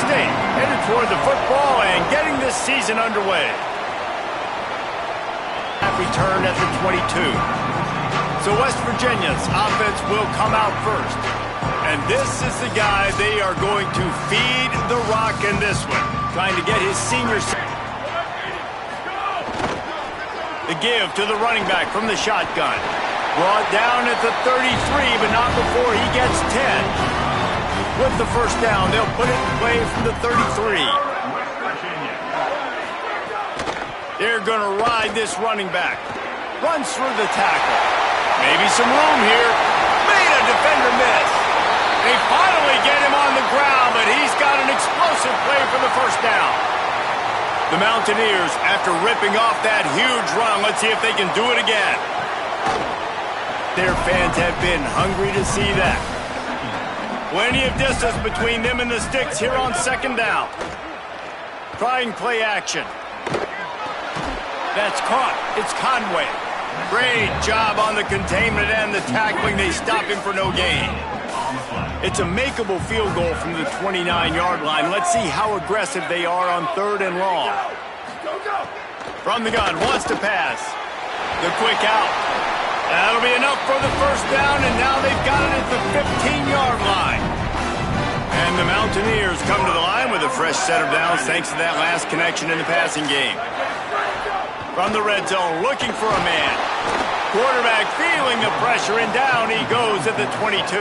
State, headed toward the football and getting this season underway. Return at the 22. So West Virginia's offense will come out first. And this is the guy they are going to feed the rock in this one. Trying to get his senior. The give to the running back from the shotgun. Brought down at the 33, but not before he gets 10. With the first down, they'll put it in play from the 33. They're going to ride this running back. Runs through the tackle. Maybe some room here. Made a defender miss. They finally get him on the ground, but he's got an explosive play for the first down. The Mountaineers, after ripping off that huge run, let's see if they can do it again. Their fans have been hungry to see that. Plenty of distance between them and the sticks here on second down. Trying play action. That's caught. It's Conway. Great job on the containment and the tackling. They stop him for no gain. It's a makeable field goal from the 29-yard line. Let's see how aggressive they are on 3rd and long. From the gun, wants to pass. The quick out. That'll be enough for the first down, and now they've got it at the 15-yard line. And the Mountaineers come to the line with a fresh set of downs thanks to that last connection in the passing game. From the red zone, looking for a man. Quarterback feeling the pressure, and down he goes at the 22.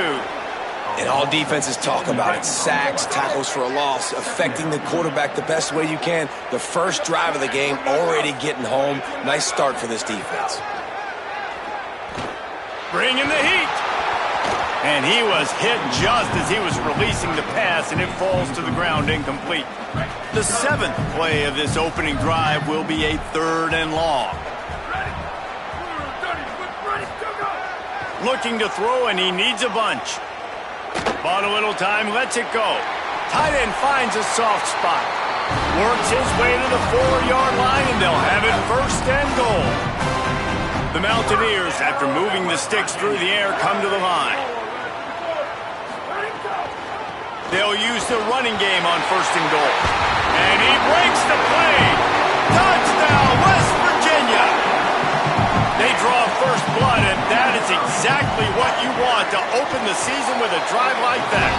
And all defenses talk about it. Sacks, tackles for a loss, affecting the quarterback the best way you can. The first drive of the game, already getting home. Nice start for this defense. Bringing the heat. And he was hit just as he was releasing the pass, and it falls to the ground incomplete. The 7th play of this opening drive will be a 3rd and long. Looking to throw, and he needs a bunch. Bought a little time, lets it go. Tight end finds a soft spot. Works his way to the 4-yard line, and they'll have it 1st and goal. The Mountaineers, after moving the sticks through the air, come to the line. They'll use the running game on 1st and goal. And he breaks the play. Touchdown, West Virginia. They draw first blood, and that is exactly what you want to open the season with a drive like that.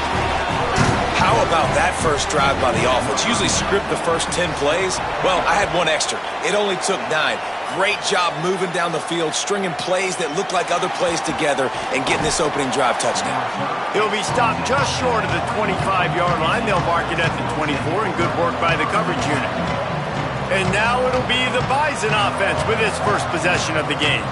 How about that first drive by the offense? Usually script the first 10 plays. Well, I had one extra. It only took 9. Great job moving down the field, stringing plays that look like other plays together, and getting this opening drive touchdown. He'll be stopped just short of the 25-yard line. They'll mark it at the 24, and good work by the coverage unit. And now it'll be the Bison offense with its first possession of the game.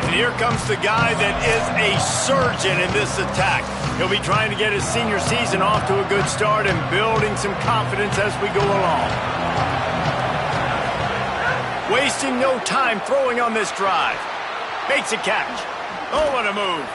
And here comes the guy that is a surgeon in this attack. He'll be trying to get his senior season off to a good start and building some confidence as we go along. Wasting no time throwing on this drive. Makes a catch. Oh, what a move.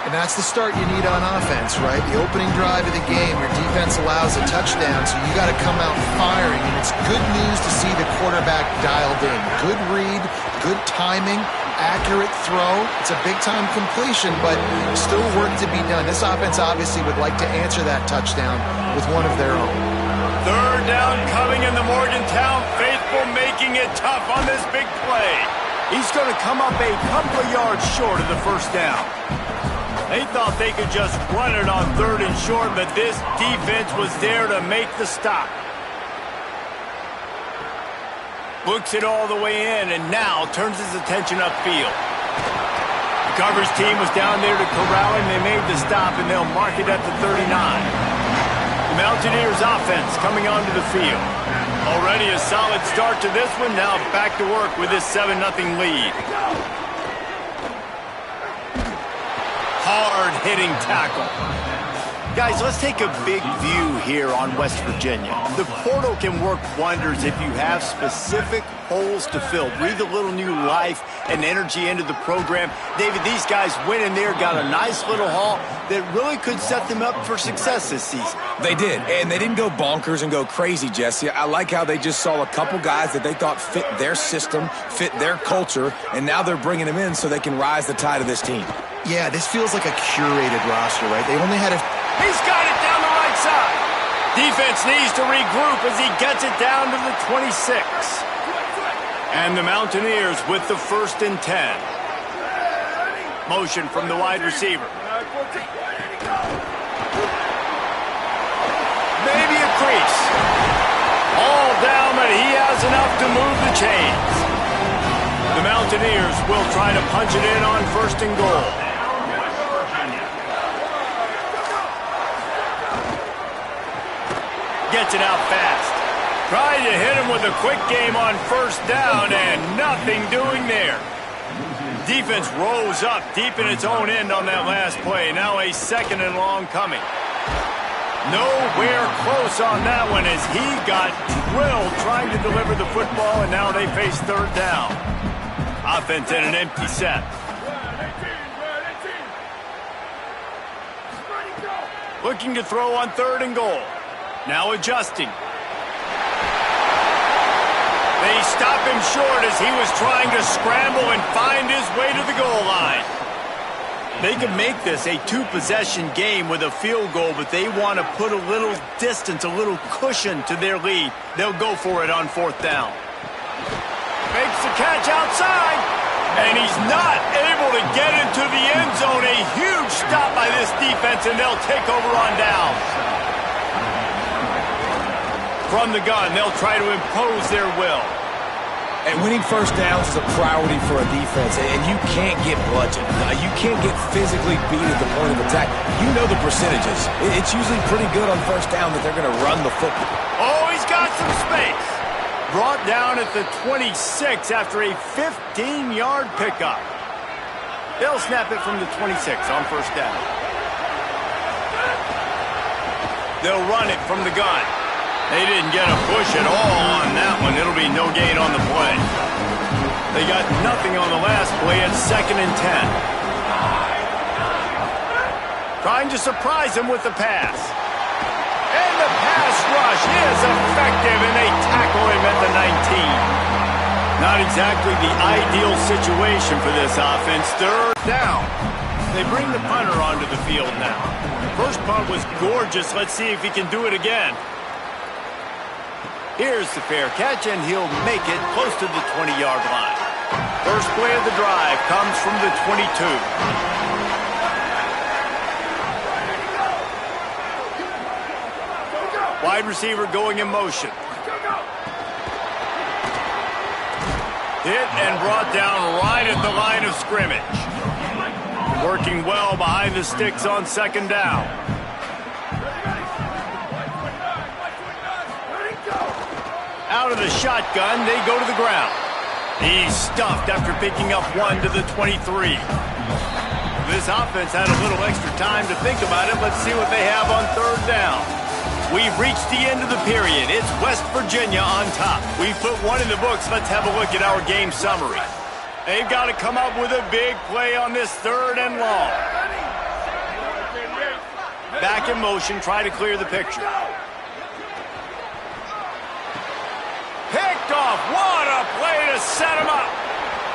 And that's the start you need on offense, right? The opening drive of the game, your defense allows a touchdown, so you got to come out firing. And it's good news to see the quarterback dialed in. Good read, good timing, accurate throw. It's a big-time completion, but still work to be done. This offense obviously would like to answer that touchdown with one of their own. 3rd down coming in the Morgantown faithful, making it tough on this big play. He's going to come up a couple of yards short of the first down. They thought they could just run it on 3rd and short, but this defense was there to make the stop. Books it all the way in, and now turns his attention upfield. The coverage team was down there to corral him. They made the stop, and they'll mark it at the 39. The Mountaineers offense coming onto the field. Already a solid start to this one. Now back to work with this 7-0 lead. Hard-hitting tackle. Guys, let's take a big view here on West Virginia. The portal can work wonders if you have specific holes to fill. Breathe a little new life and energy into the program. David, these guys went in there, got a nice little haul that really could set them up for success this season. They did, and they didn't go bonkers and go crazy, Jesse. I like how they just saw a couple guys that they thought fit their system, fit their culture, and now they're bringing them in so they can rise the tide of this team. Yeah, this feels like a curated roster, right? They only had a... He's got it down the right side. Defense needs to regroup as he gets it down to the 26. And the Mountaineers with the 1st and 10. Motion from the wide receiver. Maybe a crease. All down, but he has enough to move the chains. The Mountaineers will try to punch it in on 1st and goal. Gets it out fast. Trying to hit him with a quick game on 1st down, and nothing doing there. Defense rose up deep in its own end on that last play. Now a 2nd and long coming. Nowhere close on that one as he got drilled trying to deliver the football, and now they face 3rd down. Offense in an empty set. Looking to throw on 3rd and goal. Now adjusting. They stop him short as he was trying to scramble and find his way to the goal line. They can make this a 2-possession game with a field goal, but they want to put a little distance, a little cushion to their lead. They'll go for it on 4th down. Makes the catch outside, and he's not able to get into the end zone. A huge stop by this defense, and they'll take over on downs. From the gun, they'll try to impose their will. And winning 1st downs is a priority for a defense, and you can't get bludgeoned. You can't get physically beat at the point of attack. You know the percentages. It's usually pretty good on 1st down that they're going to run the football. Oh, he's got some space. Brought down at the 26 after a 15-yard pickup. They'll snap it from the 26 on 1st down. They'll run it from the gun. They didn't get a push at all on that one. It'll be no gain on the play. They got nothing on the last play at 2nd and 10. Trying to surprise him with the pass. And the pass rush is effective, and they tackle him at the 19. Not exactly the ideal situation for this offense. 3rd down. They bring the punter onto the field now. First punt was gorgeous. Let's see if he can do it again. Here's the fair catch, and he'll make it close to the 20-yard line. First play of the drive comes from the 22. Wide receiver going in motion. Hit and brought down right at the line of scrimmage. Working well behind the sticks on 2nd down. Out of the shotgun, they go to the ground. He's stuffed after picking up 1 to the 23. This offense had a little extra time to think about it. Let's see what they have on 3rd down. We've reached the end of the period. It's West Virginia on top. We've put 1 in the books. Let's have a look at our game summary. They've got to come up with a big play on this 3rd and long. Back in motion, try to clear the picture. Picked off. What a play to set him up.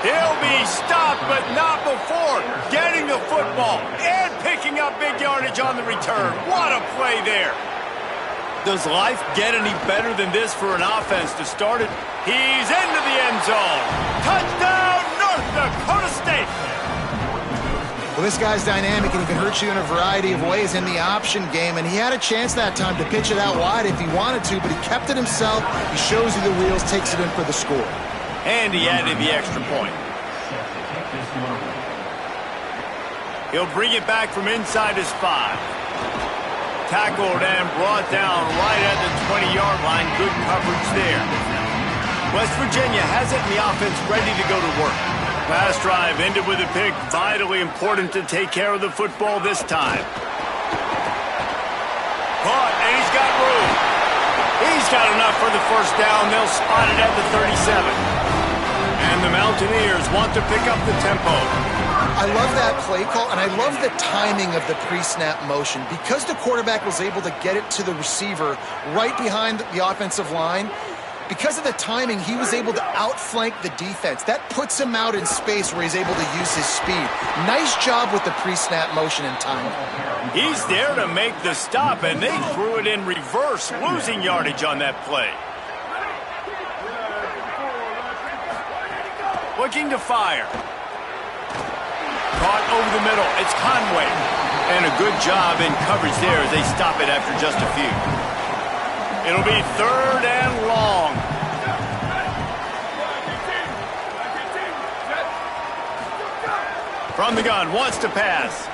He'll be stopped, but not before getting the football and picking up big yardage on the return. What a play there. Does life get any better than this for an offense to start it? He's into the end zone. Touchdown, North Dakota State. Well, this guy's dynamic, and he can hurt you in a variety of ways in the option game, and he had a chance that time to pitch it out wide if he wanted to, but he kept it himself. He shows you the wheels, takes it in for the score. And he added the extra point. He'll bring it back from inside his 5. Tackled and brought down right at the 20-yard line. Good coverage there. West Virginia has it in the offense ready to go to work. Last drive ended with a pick. Vitally important to take care of the football this time. Caught, and he's got room. He's got enough for the 1st down. They'll spot it at the 37. And the Mountaineers want to pick up the tempo. I love that play call, and I love the timing of the pre-snap motion. Because the quarterback was able to get it to the receiver right behind the offensive line, because of the timing, he was able to outflank the defense. That puts him out in space where he's able to use his speed. Nice job with the pre-snap motion and timing. He's there to make the stop, and they threw it in reverse, losing yardage on that play. Looking to fire. Caught over the middle. It's Conway. And a good job in coverage there as they stop it after just a few. It'll be 3rd and long. From the gun, wants to pass.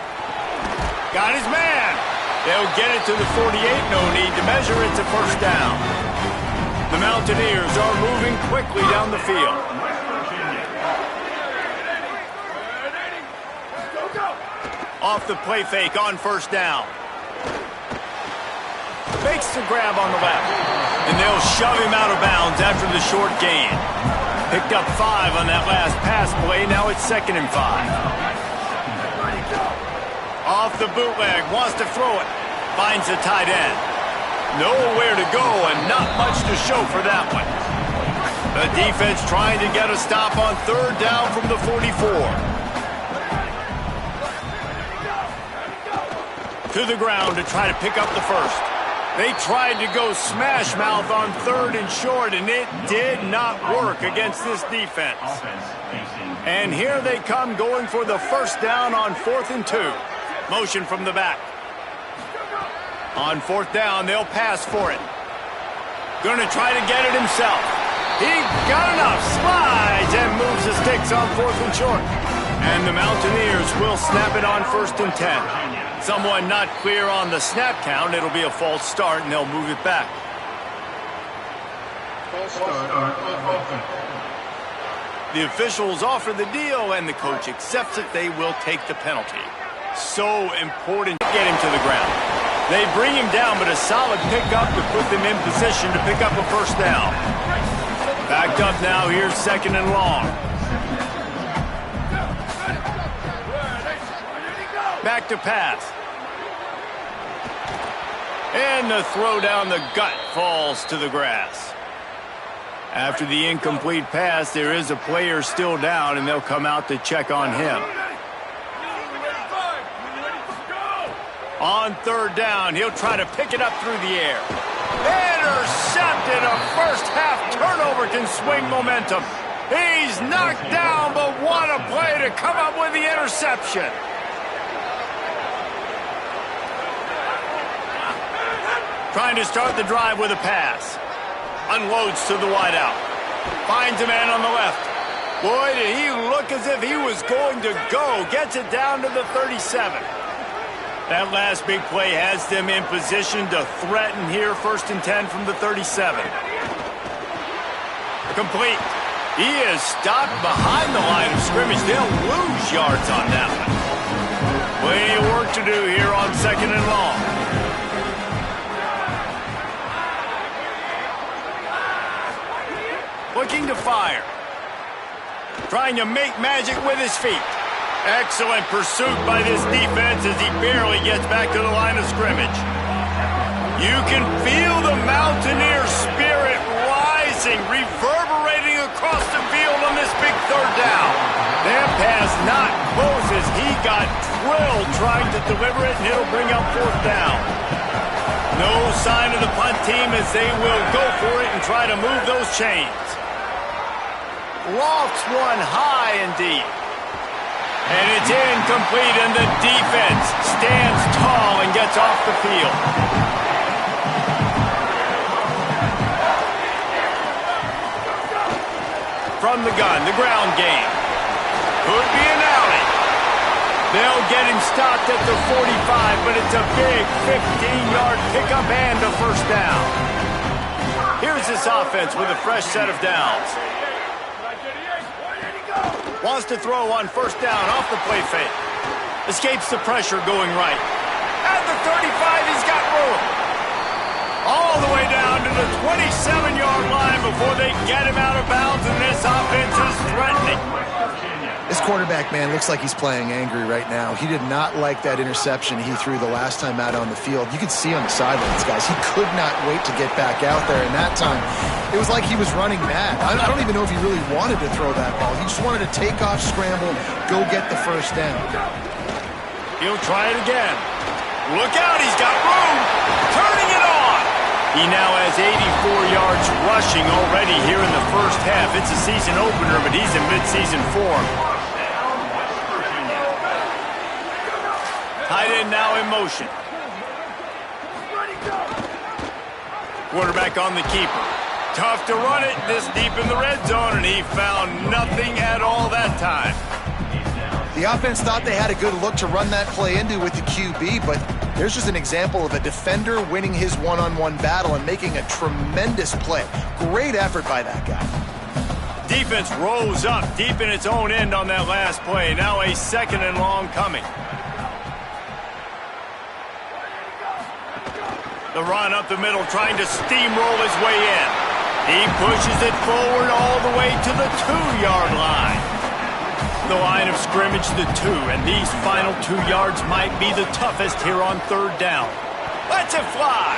Got his man. They'll get it to the 48. No need to measure. It's a first down. The Mountaineers are moving quickly down the field. Off the play fake on first down. Fakes the grab on the left. And they'll shove him out of bounds after the short gain. Picked up 5 on that last pass play. Now it's 2nd and 5. Off the bootleg. Wants to throw it. Finds the tight end. Nowhere to go and not much to show for that one. The defense trying to get a stop on 3rd down from the 44. To the ground to try to pick up the first. They tried to go smash mouth on 3rd and short, and it did not work against this defense. And here they come going for the first down on 4th and 2. Motion from the back. On 4th down, they'll pass for it. Going to try to get it himself. He got enough, slides, and moves the sticks on 4th and short. And the Mountaineers will snap it on 1st and 10. Someone not clear on the snap count. It'll be a false start, and they'll move it back. The officials offer the deal, and the coach accepts it. They will take the penalty. So important to get him to the ground. They bring him down, but a solid pickup to put them in position to pick up a first down. Backed up now. Here's 2nd and long. Back to pass. And the throw down the gut falls to the grass. After the incomplete pass, there is a player still down, and they'll come out to check on him. On 3rd down, he'll try to pick it up through the air. Intercepted. A first half turnover can swing momentum. He's knocked down, but what a play to come up with the interception. Trying to start the drive with a pass. Unloads to the wideout. Finds a man on the left. Boy, did he look as if he was going to go. Gets it down to the 37. That last big play has them in position to threaten here. 1st and 10 from the 37. Complete. He is stopped behind the line of scrimmage. They'll lose yards on that one. Plenty of work to do here on 2nd and long. Looking to fire. Trying to make magic with his feet. Excellent pursuit by this defense as he barely gets back to the line of scrimmage. You can feel the Mountaineer spirit rising, reverberating across the field on this big 3rd down. That pass not close as he got drilled trying to deliver it, and it'll bring up 4th down. No sign of the punt team as they will go for it and try to move those chains. Lofts one high and deep. And it's incomplete, and the defense stands tall and gets off the field. From the gun, the ground game. Could be an alley. They'll get him stopped at the 45, but it's a big 15-yard pickup and a first down. Here's this offense with a fresh set of downs. Wants to throw on 1st down off the play fake. Escapes the pressure going right. At the 35, he's got room. All the way down to the 27-yard line before they get him out of bounds, and this offense is threatening. This quarterback, man, looks like he's playing angry right now. He did not like that interception he threw the last time out on the field. You could see on the sidelines, guys, he could not wait to get back out there, and that time It was like he was running mad. I don't even know if he really wanted to throw that ball. He just wanted to take off, scramble, go get the first down. He'll try it again. Look out, he's got room. Turning it on. He now has 84 yards rushing already here in the first half. It's a season opener, but he's in midseason form. Tight end now in motion. Quarterback on the keeper. Tough to run it this deep in the red zone, and he found nothing at all that time. The offense thought they had a good look to run that play into with the QB, but there's just an example of a defender winning his one-on-one battle and making a tremendous play. Great effort by that guy. Defense rose up deep in its own end on that last play. Now a 2nd and long coming. The run up the middle, trying to steamroll his way in. He pushes it forward all the way to the 2-yard line. The line of scrimmage, the 2, and these final 2 yards might be the toughest here on 3rd down. Let's it fly.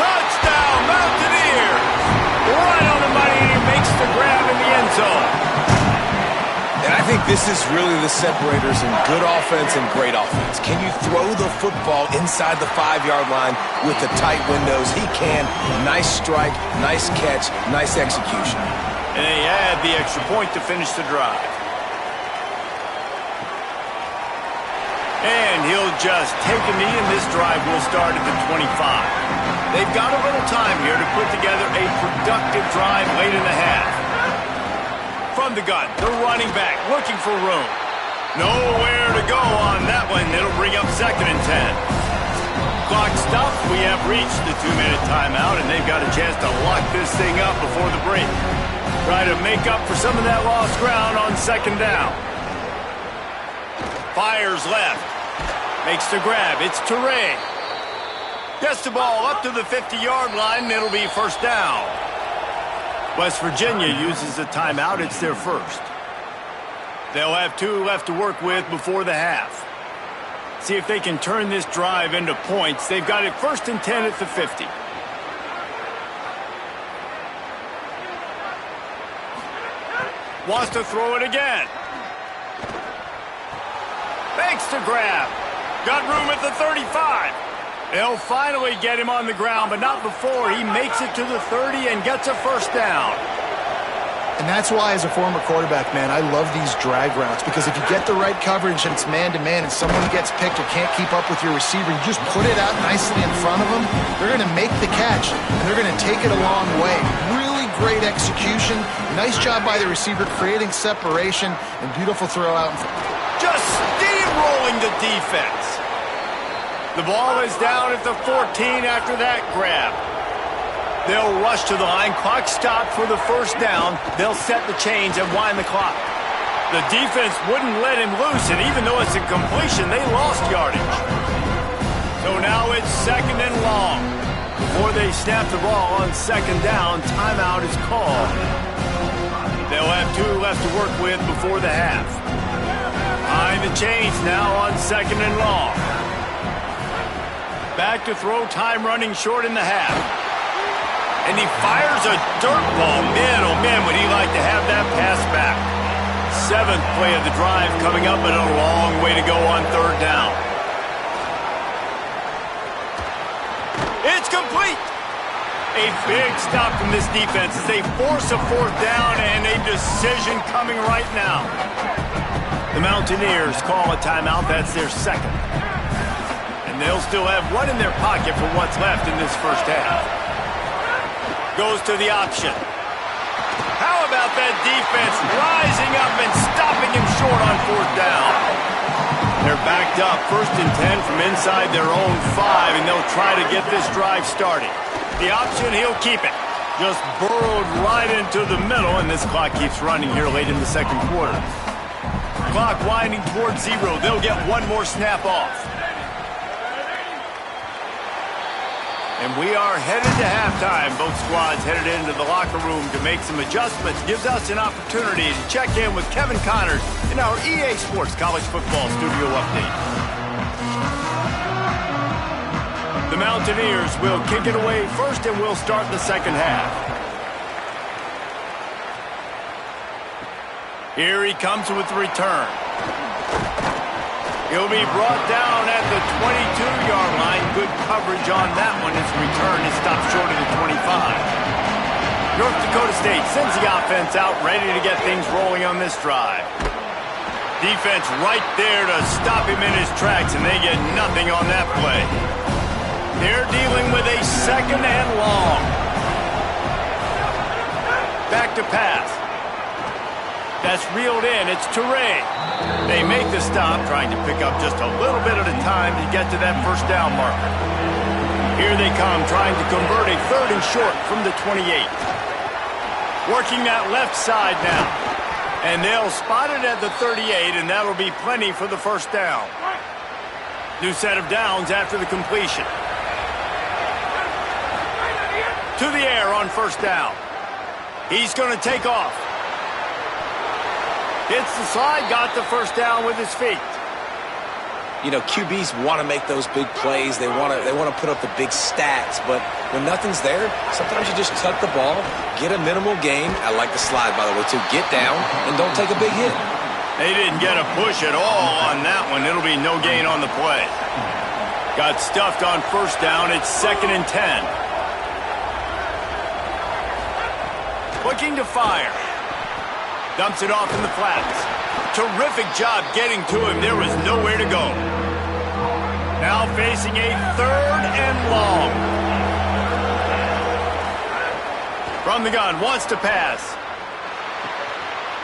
Touchdown, Mountaineers. Right on the money, and he makes the grab in the end zone. And I think this is really the separators in good offense and great offense. Can you throw the football inside the 5-yard line with the tight windows? He can. Nice strike, nice catch, nice execution. And they add the extra point to finish the drive. And he'll just take a knee, and this drive will start at the 25. They've got a little time here to put together a productive drive late in the half. From the gun, the running back looking for room. Nowhere to go on that one. It'll bring up 2nd and 10. Clock stops. We have reached the 2-minute timeout, and they've got a chance to lock this thing up before the break. Try to make up for some of that lost ground on 2nd down. Fires left. Makes the grab. It's Toure. Gets the ball up to the 50-yard line, and it'll be 1st down. West Virginia uses a timeout. It's their first. They'll have 2 left to work with before the half. See if they can turn this drive into points. They've got it 1st and 10 at the 50. Wants to throw it again. Makes the grab. Got room at the 35. They'll finally get him on the ground, but not before he makes it to the 30 and gets a 1st down. And that's why, as a former quarterback, man, I love these drag routes, because if you get the right coverage and it's man-to-man and someone gets picked or can't keep up with your receiver, you just put it out nicely in front of them, they're going to make the catch, and they're going to take it a long way. Really great execution. Nice job by the receiver creating separation, and beautiful throw out in front. Just steamrolling the defense. The ball is down at the 14 after that grab. They'll rush to the line. Clock stopped for the 1st down. They'll set the chains and wind the clock. The defense wouldn't let him loose, and even though it's a completion, they lost yardage. So now it's 2nd and long. Before they snap the ball on 2nd down, timeout is called. They'll have 2 left to work with before the half. Behind the chains now on 2nd and long. Back to throw, time running short in the half. And he fires a dirt ball. Man, oh man, would he like to have that pass back. 7th play of the drive coming up, but a long way to go on 3rd down. It's complete. A big stop from this defense as they force a 4th down, and a decision coming right now. The Mountaineers call a timeout. That's their 2nd. And they'll still have 1 in their pocket for what's left in this first half. Goes to the option. How about that defense rising up and stopping him short on 4th down? They're backed up 1st and 10 from inside their own 5, and they'll try to get this drive started. The option, he'll keep it. Just burrowed right into the middle, and this clock keeps running here late in the 2nd quarter. Clock winding towards 0. They'll get 1 more snap off. And we are headed to halftime. Both squads headed into the locker room to make some adjustments. Gives us an opportunity to check in with Kevin Connors in our EA Sports College Football Studio Update. The Mountaineers will kick it away first, and we'll start the 2nd half. Here he comes with the return. He'll be brought down at the 22-yard line. Good coverage on that one. His return is stopped short of the 25. North Dakota State sends the offense out, ready to get things rolling on this drive. Defense right there to stop him in his tracks, and they get nothing on that play. They're dealing with a 2nd and long. Back to pass. That's reeled in. It's Teray. They make the stop, trying to pick up just a little bit at a time to get to that first down marker. Here they come, trying to convert a 3rd and short from the 28. Working that left side now. And they'll spot it at the 38, and that'll be plenty for the first down. New set of downs after the completion. To the air on first down. He's going to take off. Hits the slide, got the first down with his feet. You know, QBs want to make those big plays. They want to put up the big stats. But when nothing's there, sometimes you just tuck the ball, get a minimal gain. I like the slide, by the way, too. Get down and don't take a big hit. They didn't get a push at all on that one. It'll be no gain on the play. Got stuffed on first down. It's 2nd and 10. Looking to fire. Dumps it off in the flats. Terrific job getting to him. There was nowhere to go. Now facing a 3rd and long. From the gun, wants to pass.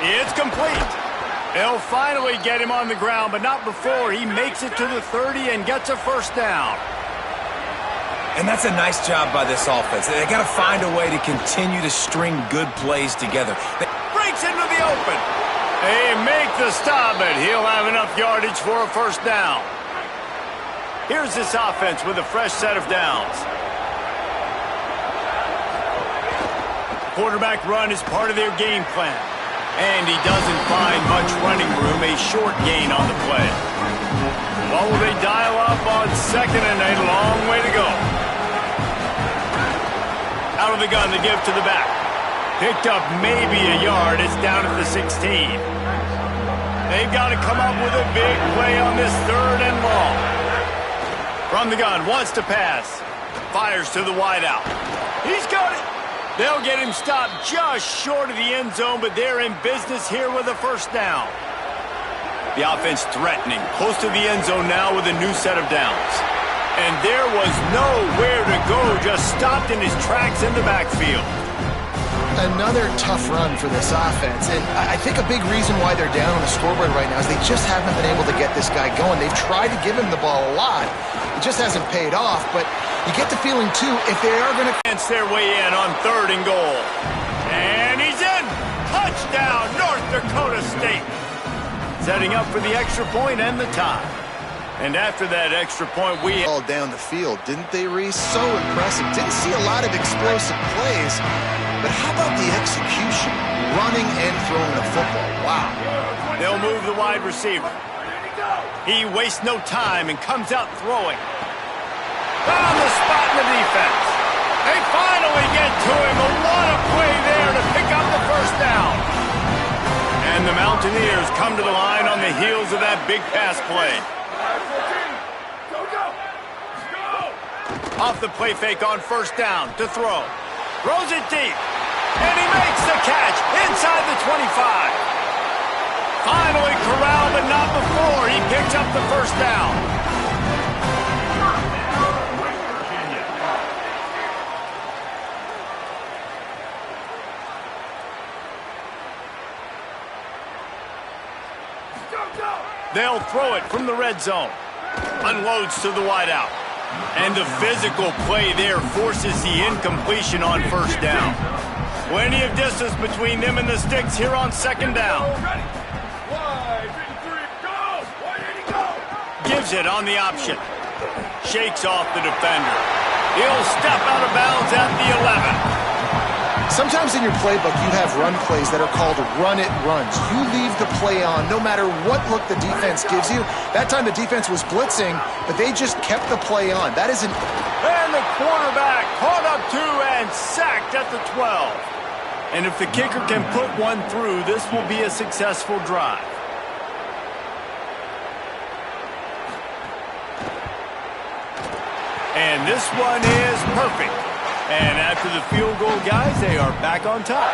It's complete. They'll finally get him on the ground, but not before he makes it to the 30 and gets a first down. And that's a nice job by this offense. They got to find a way to continue to string good plays together. Breaks into the open. They make the stop, but he'll have enough yardage for a first down. Here's this offense with a fresh set of downs. Quarterback run is part of their game plan. And he doesn't find much running room, a short gain on the play. Well, will they dial up on 2nd and a long way to go? Out of the gun, the give to the back. Picked up maybe a yard. It's down at the 16. They've got to come up with a big play on this 3rd and long. From the gun, wants to pass. Fires to the wideout. He's got it. They'll get him stopped just short of the end zone, but they're in business here with a first down. The offense threatening, close to the end zone now with a new set of downs. And there was nowhere to go, just stopped in his tracks in the backfield. Another tough run for this offense, and I think a big reason why they're down on the scoreboard right now is they just haven't been able to get this guy going. They've tried to give him the ball a lot. It just hasn't paid off, but you get the feeling, too, if they are going to dance their way in on 3rd and goal. And he's in! Touchdown, North Dakota State! Setting up for the extra point and the tie. And after that extra point, we all down the field, didn't they, Reese? So impressive. Didn't see a lot of explosive plays, but how about the execution? Running and throwing the football. Wow. They'll move the wide receiver. He wastes no time and comes out throwing. Found the spot in the defense. They finally get to him. What a play there to pick up the first down. And the Mountaineers come to the line on the heels of that big pass play. Off the play fake on first down to throw. Throws it deep. And he makes the catch inside the 25. Finally corralled, but not before. He picks up the first down. They'll throw it from the red zone. Unloads to the wideout. And the physical play there forces the incompletion on first down. Plenty of distance between them and the sticks here on second down. Gives it on the option. Shakes off the defender. He'll step out of bounds at the 11. Sometimes in your playbook, you have run plays that are called run-it runs. You leave the play on no matter what look the defense gives you. That time the defense was blitzing, but they just kept the play on. That isn't... And the quarterback caught up to and sacked at the 12. And if the kicker can put one through, this will be a successful drive. And this one is perfect. And after the field goal, guys, they are back on top.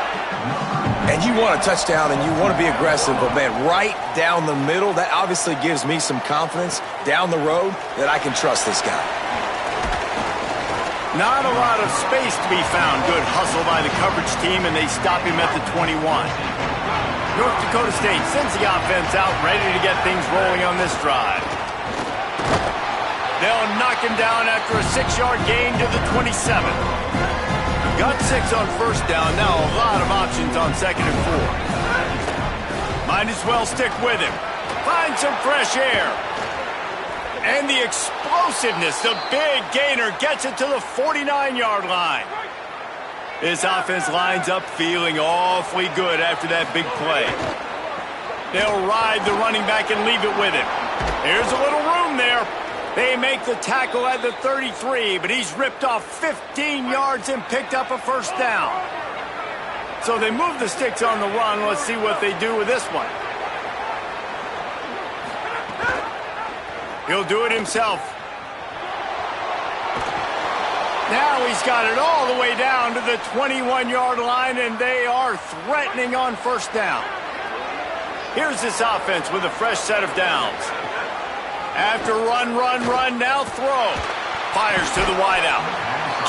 And you want a touchdown and you want to be aggressive, but, man, right down the middle, that obviously gives me some confidence down the road that I can trust this guy. Not a lot of space to be found. Good hustle by the coverage team, and they stop him at the 21. North Dakota State sends the offense out, ready to get things rolling on this drive. They'll knock him down after a 6-yard gain to the 27. Got 6 on first down. Now a lot of options on 2nd and 4. Might as well stick with him. Find some fresh air. And the explosiveness, the big gainer gets it to the 49-yard line. This offense lines up feeling awfully good after that big play. They'll ride the running back and leave it with him. There's a little room there. They make the tackle at the 33, but he's ripped off 15 yards and picked up a first down. So they move the sticks on the run. Let's see what they do with this one. He'll do it himself. Now he's got it all the way down to the 21-yard line, and they are threatening on first down. Here's this offense with a fresh set of downs. After run, now throw. Fires to the wideout.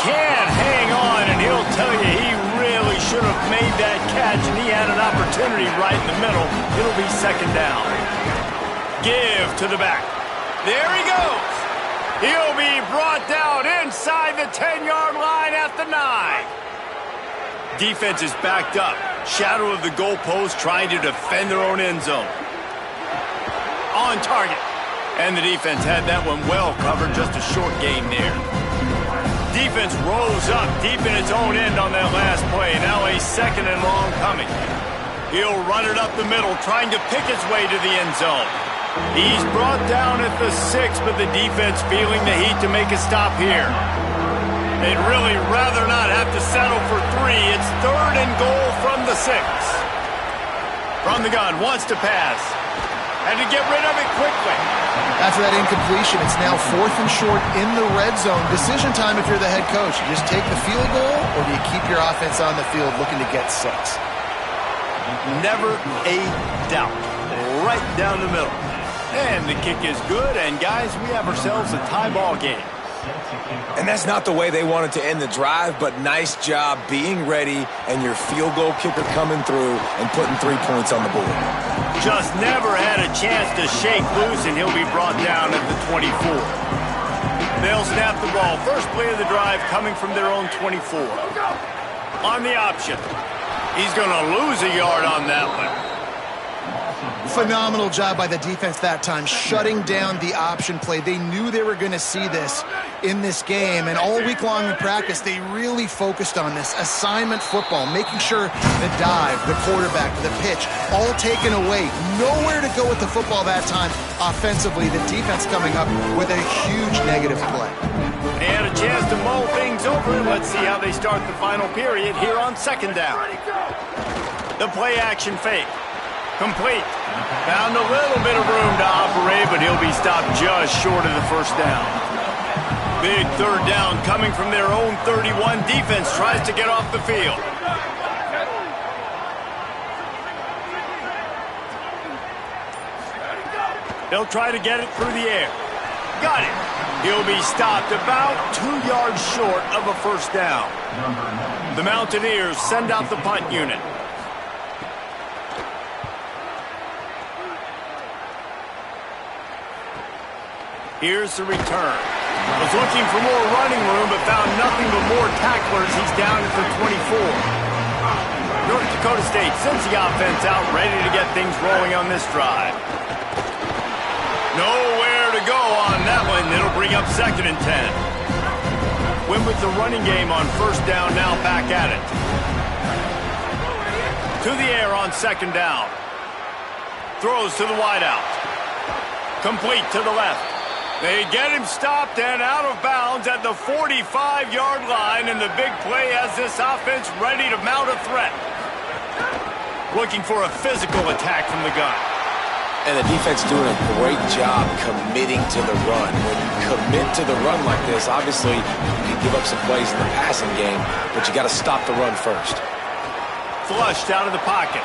Can't hang on, and he'll tell you he really should have made that catch, and he had an opportunity right in the middle. It'll be 2nd down. Give to the back. There he goes. He'll be brought down inside the 10-yard line at the 9. Defense is backed up. Shadow of the goalpost trying to defend their own end zone. On target. And the defense had that one well covered, just a short gain there. Defense rose up deep in its own end on that last play. Now a 2nd and long coming. He'll run it up the middle, trying to pick his way to the end zone. He's brought down at the 6, but the defense feeling the heat to make a stop here. They'd really rather not have to settle for 3. It's 3rd and goal from the 6. From the gun, wants to pass. Had to get rid of it quickly. After that incompletion, it's now 4th and short in the red zone. Decision time if you're the head coach. You just take the field goal, or do you keep your offense on the field looking to get 6? Never a doubt. Right down the middle. And the kick is good, and guys, we have ourselves a tie ball game. And that's not the way they wanted to end the drive, but nice job being ready and your field goal kicker coming through and putting 3 points on the board. Just never had a chance to shake loose, and he'll be brought down at the 24. They'll snap the ball. First play of the drive coming from their own 24. On the option. He's going to lose a yard on that one. Phenomenal job by the defense that time, shutting down the option play. They knew they were going to see this in this game, and all week long in practice, they really focused on this assignment football, making sure the dive, the quarterback, the pitch, all taken away. Nowhere to go with the football that time offensively. The defense coming up with a huge negative play. They had a chance to mull things over. Let's see how they start the final period here on 2nd down. The play action fake. Complete. Found a little bit of room to operate, but he'll be stopped just short of the first down. Big 3rd down coming from their own 31. Defense tries to get off the field. They'll try to get it through the air. Got it. He'll be stopped about 2 yards short of a first down. The Mountaineers send out the punt unit. Here's the return. Was looking for more running room, but found nothing but more tacklers. He's down at the 24. North Dakota State sends the offense out, ready to get things rolling on this drive. Nowhere to go on that one. It'll bring up 2nd and 10. Win with the running game on first down, now back at it. To the air on 2nd down. Throws to the wideout. Complete to the left. They get him stopped and out of bounds at at the 45-yard line, and the big play has this offense ready to mount a threat. Looking for a physical attack from the gun. And the defense doing a great job committing to the run. When you commit to the run like this, obviously you can give up some plays in the passing game, but you got to stop the run first. Flushed out of the pocket.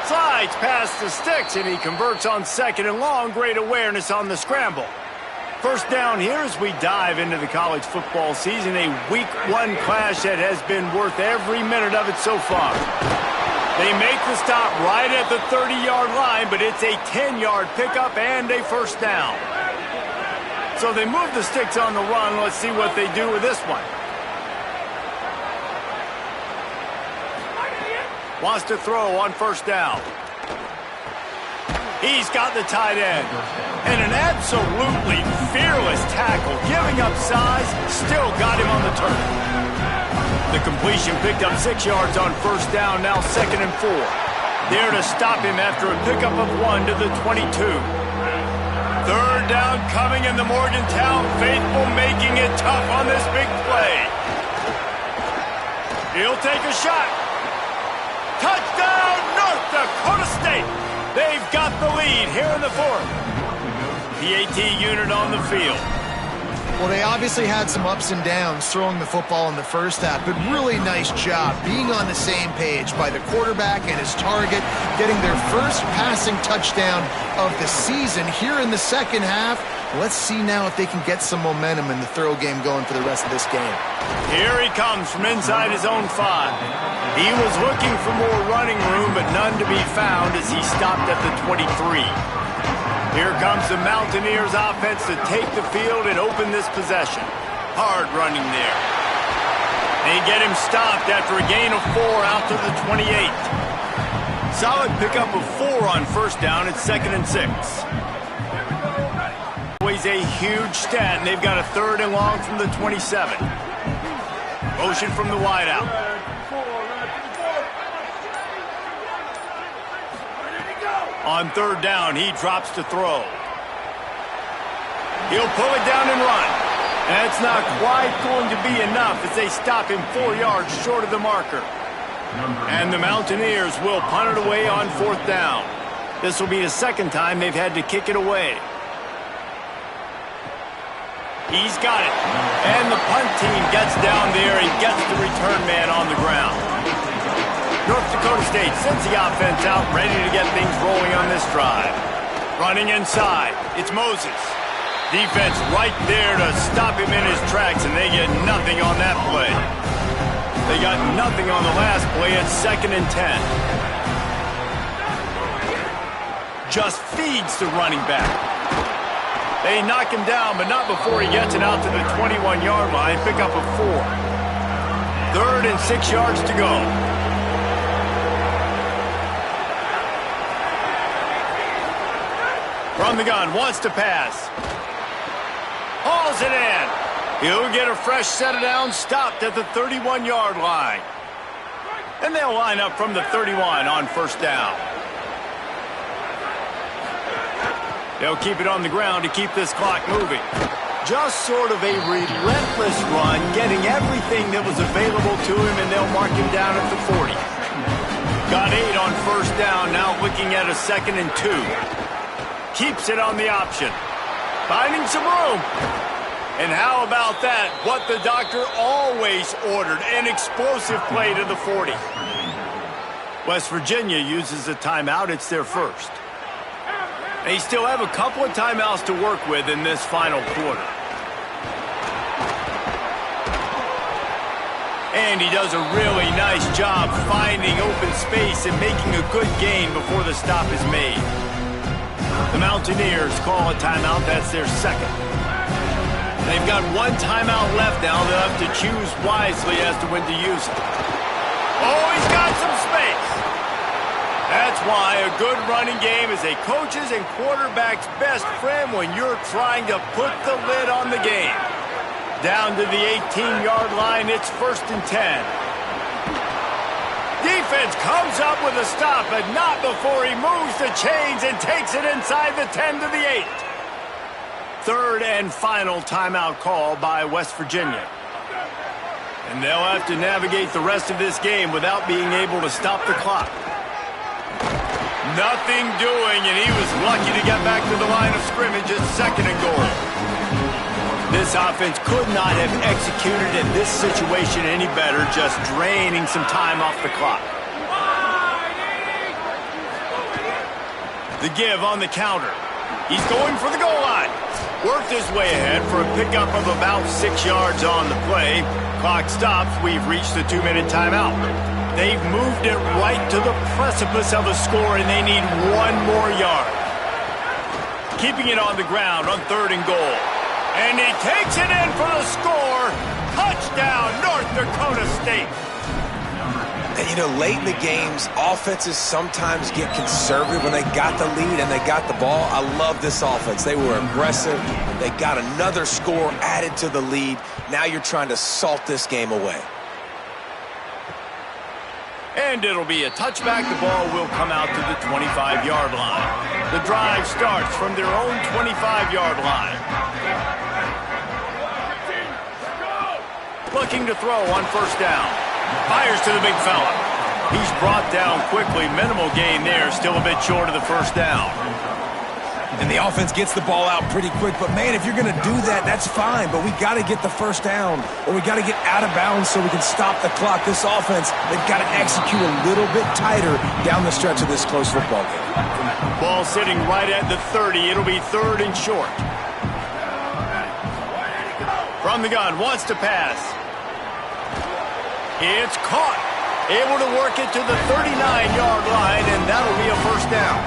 Slides past the sticks, and he converts on 2nd and long. Great awareness on the scramble. First down here as we dive into the college football season. A Week 1 clash that has been worth every minute of it so far. They make the stop right at the 30-yard line, but it's a 10-yard pickup and a first down. So they move the sticks on the run. Let's see what they do with this one. Wants to throw on first down. He's got the tight end. And an absolutely fearless tackle, giving up size, still got him on the turn. The completion picked up 6 yards on first down, now 2nd and 4. There to stop him after a pickup of 1 to the 22. 3rd down coming, in the Morgantown faithful making it tough on this big play. He'll take a shot. Touchdown, North Dakota State. They've got the lead here in the 4th. The AT unit on the field. Well, they obviously had some ups and downs throwing the football in the first half, but really nice job being on the same page by the quarterback and his target, getting their first passing touchdown of the season here in the second half. Let's see now if they can get some momentum in the throw game going for the rest of this game. Here he comes from inside his own 5. He was looking for more running room, but none to be found as he stopped at the 23. Here comes the Mountaineers offense to take the field and open this possession. Hard running there. They get him stopped after a gain of 4 out to the 28. Solid pickup of 4 on first down. It's 2nd and 6. Always a huge stat, and they've got a 3rd and long from the 27. Motion from the wideout. On 3rd down, he drops to throw. He'll pull it down and run. That's not quite going to be enough as they stop him 4 yards short of the marker. And the Mountaineers will punt it away on 4th down. This will be the 2nd time they've had to kick it away. He's got it. And the punt team gets down there and gets the return man on the ground. North Dakota State sends the offense out, ready to get things rolling on this drive. Running inside, it's Moses. Defense right there to stop him in his tracks, and they get nothing on that play. They got nothing on the last play at 2nd and 10. Just feeds the running back. They knock him down, but not before he gets it out to the 21-yard line. Pick up a 4. 3rd and 6 yards to go. From the gun, wants to pass. Hauls it in. He'll get a fresh set of downs, stopped at the 31-yard line. And they'll line up from the 31 on first down. They'll keep it on the ground to keep this clock moving. Just sort of a relentless run, getting everything that was available to him, and they'll mark him down at the 40. Got 8 on first down, now looking at a 2nd and 2. Keeps it on the option. Finding some room. And how about that? What the doctor always ordered, an explosive play to the 40. West Virginia uses a timeout. It's their first. They still have a couple of timeouts to work with in this final quarter. And he does a really nice job finding open space and making a good gain before the stop is made. The Mountaineers call a timeout. That's their 2nd. They've got 1 timeout left now. They'll have to choose wisely as to when to use it. Oh, he's got some space. That's why a good running game is a coach's and quarterback's best friend when you're trying to put the lid on the game. Down to the 18-yard line, it's 1st and 10. Defense comes up with a stop, but not before he moves the chains and takes it inside the 10 to the 8. third and final timeout call by West Virginia. And they'll have to navigate the rest of this game without being able to stop the clock. Nothing doing, and he was lucky to get back to the line of scrimmage at 2nd and goal. This offense could not have executed in this situation any better, just draining some time off the clock. The give on the counter. He's going for the goal line. Worked his way ahead for a pickup of about 6 yards on the play. Clock stops. We've reached the 2-minute timeout. They've moved it right to the precipice of a score, and they need 1 more yard. Keeping it on the ground on 3rd and goal. And he takes it in for the score. Touchdown, North Dakota State. And, you know, late in the games, offenses sometimes get conservative when they got the lead and they got the ball. I love this offense. They were aggressive. They got another score added to the lead. Now you're trying to salt this game away. And it'll be a touchback. The ball will come out to the 25-yard line. The drive starts from their own 25-yard line. Looking to throw on 1st down. Fires to the big fella. He's brought down quickly. Minimal gain there. Still a bit short of the 1st down. And the offense gets the ball out pretty quick. But, man, if you're going to do that, that's fine. But we got to get the 1st down, or we got to get out of bounds so we can stop the clock. This offense, they've got to execute a little bit tighter down the stretch of this close football game. Ball sitting right at the 30. It'll be 3rd and short. From the gun, wants to pass. It's caught. Able to work it to the 39-yard line, and that'll be a 1st down.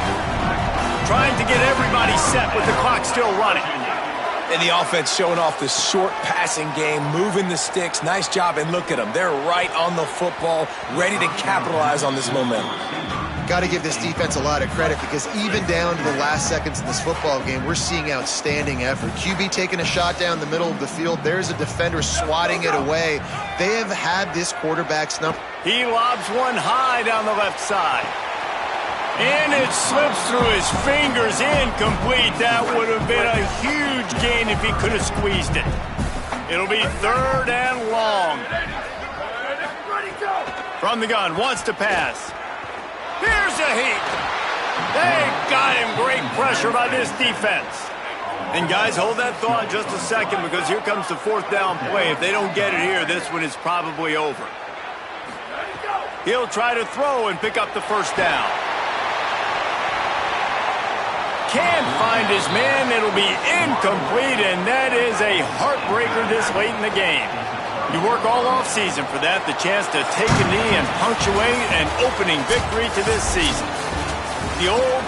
Trying to get everybody set with the clock still running. And the offense showing off the short passing game, moving the sticks. Nice job, and look at them. They're right on the football, ready to capitalize on this momentum. Got to give this defense a lot of credit because even down to the last seconds of this football game, we're seeing outstanding effort. QB taking a shot down the middle of the field. There's a defender swatting it away. They have had this quarterback snuffed. He lobs one high down the left side. And it slips through his fingers, incomplete. That would have been a huge gain if he could have squeezed it. It'll be 3rd and long. From the gun, wants to pass. Here's a heat. They got him. Great pressure by this defense. And guys, hold that thought just a second because here comes the 4th down play. If they don't get it here, this one is probably over. He'll try to throw and pick up the 1st down. Can't find his man. It'll be incomplete, and that is a heartbreaker this late in the game. You work all offseason for that, the chance to take a knee and punctuate an opening victory to this season. The old